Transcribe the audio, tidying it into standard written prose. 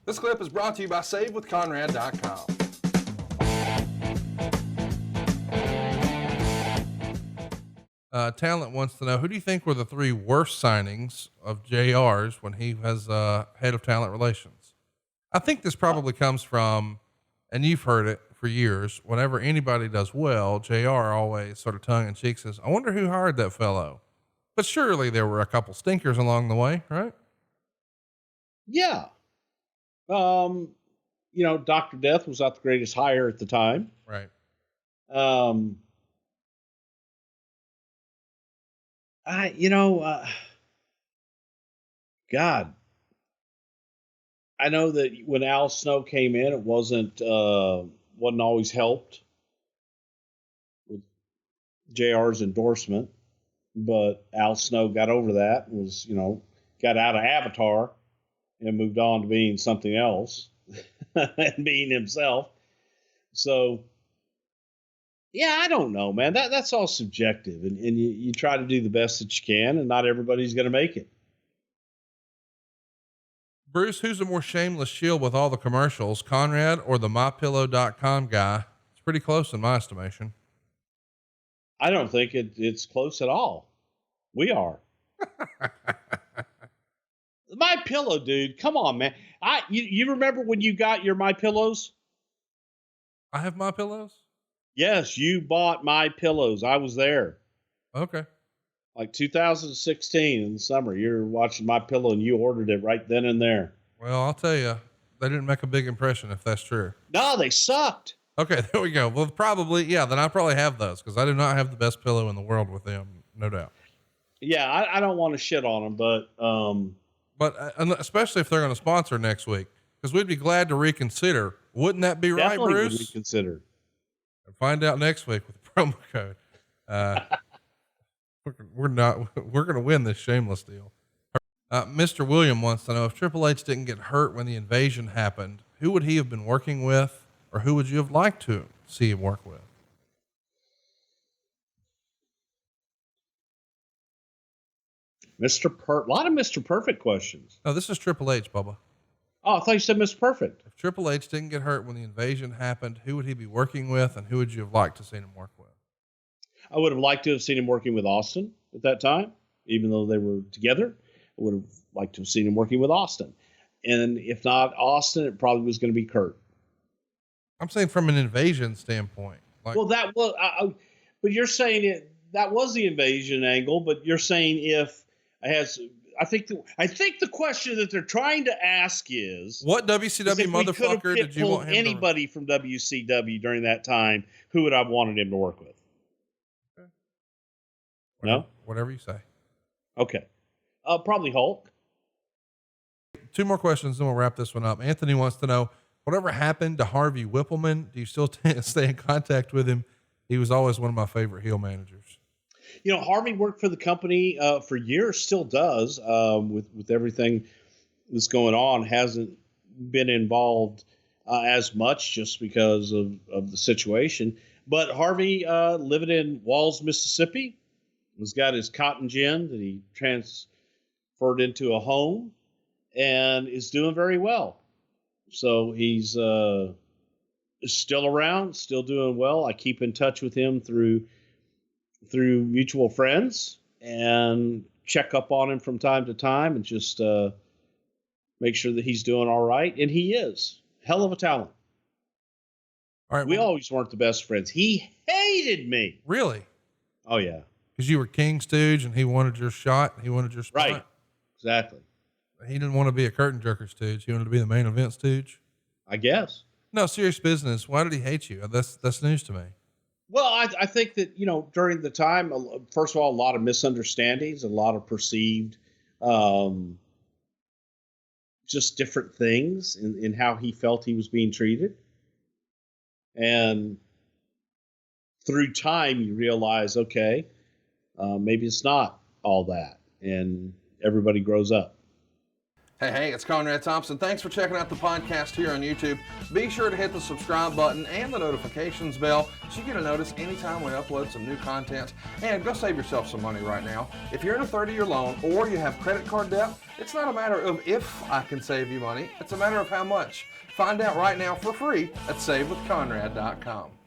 This clip is brought to you by SaveWithConrad.com. Talent wants to know, who do you think were the 3 worst signings of JR's when he was head of talent relations? I think this probably comes from, and you've heard it for years, whenever anybody does well, JR always sort of tongue in cheek says, I wonder who hired that fellow. But surely there were a couple stinkers along the way, right? Yeah. You know, Dr. Death was not the greatest hire at the time. Right. God, I know that when Al Snow came in, it wasn't always helped with JR's endorsement, but Al Snow got over that, got out of Avatar and moved on to being something else and being himself. So, yeah, I don't know, man. That's all subjective, and you try to do the best that you can, and not everybody's going to make it. Bruce, who's a more shameless shield with all the commercials, Conrad or the MyPillow.com guy? It's pretty close in my estimation. I don't think it's close at all. We are. My Pillow, dude. Come on, man. You remember when you got your My Pillows? I have My Pillows? Yes, you bought My Pillows. I was there. Okay. Like 2016 in the summer. You're watching My Pillow and you ordered it right then and there. Well, I'll tell you, they didn't make a big impression if that's true. No, they sucked. Okay, there we go. Well, probably, yeah, then I probably have those because I do not have the best pillow in the world with them, no doubt. Yeah, I don't want to shit on them, but especially if they're going to sponsor next week, because we'd be glad to reconsider. Wouldn't that be right, Bruce? Would reconsider. And find out next week with the promo code. We're going to win this shameless deal. Mr. William wants to know, if Triple H didn't get hurt when the invasion happened, who would he have been working with, or who would you have liked to see him work with? A lot of Mr. Perfect questions. No, this is Triple H, Bubba. Oh, I thought you said Mr. Perfect. If Triple H didn't get hurt when the invasion happened, who would he be working with, and who would you have liked to see him work with? I would have liked to have seen him working with Austin at that time, even though they were together. I would have liked to have seen him working with Austin. And if not Austin, it probably was going to be Kurt. I'm saying from an invasion standpoint. Well, that was, but you're saying that was the invasion angle, but you're saying I think the question that they're trying to ask is, what WCW motherfucker did you want him anybody from WCW during that time, who would I have wanted him to work with? Okay. No? Whatever you say. Okay. Probably Hulk. 2 more questions, then we'll wrap this one up. Anthony wants to know, whatever happened to Harvey Whippleman? Do you still stay in contact with him? He was always one of my favorite heel managers. You know, Harvey worked for the company for years, still does, with everything that's going on. Hasn't been involved as much just because of the situation. But Harvey, living in Walls, Mississippi, has got his cotton gin that he transferred into a home and is doing very well. So he's still around, still doing well. I keep in touch with him through mutual friends and check up on him from time to time and just make sure that he's doing all right. And he is. Hell of a talent. All right. We always weren't the best friends. He hated me. Really? Oh, yeah. Because you were King Stooge and he wanted your shot. He wanted your spot. Right. Exactly. He didn't want to be a curtain jerker Stooge. He wanted to be the main event Stooge. I guess. No, serious business. Why did he hate you? That's news to me. Well, I think that, during the time, first of all, a lot of misunderstandings, a lot of perceived, just different things in how he felt he was being treated. And through time, you realize, okay, maybe it's not all that. And everybody grows up. Hey, it's Conrad Thompson. Thanks for checking out the podcast here on YouTube. Be sure to hit the subscribe button and the notifications bell so you get a notice anytime we upload some new content. And go save yourself some money right now. If you're in a 30-year loan or you have credit card debt, it's not a matter of if I can save you money. It's a matter of how much. Find out right now for free at SaveWithConrad.com.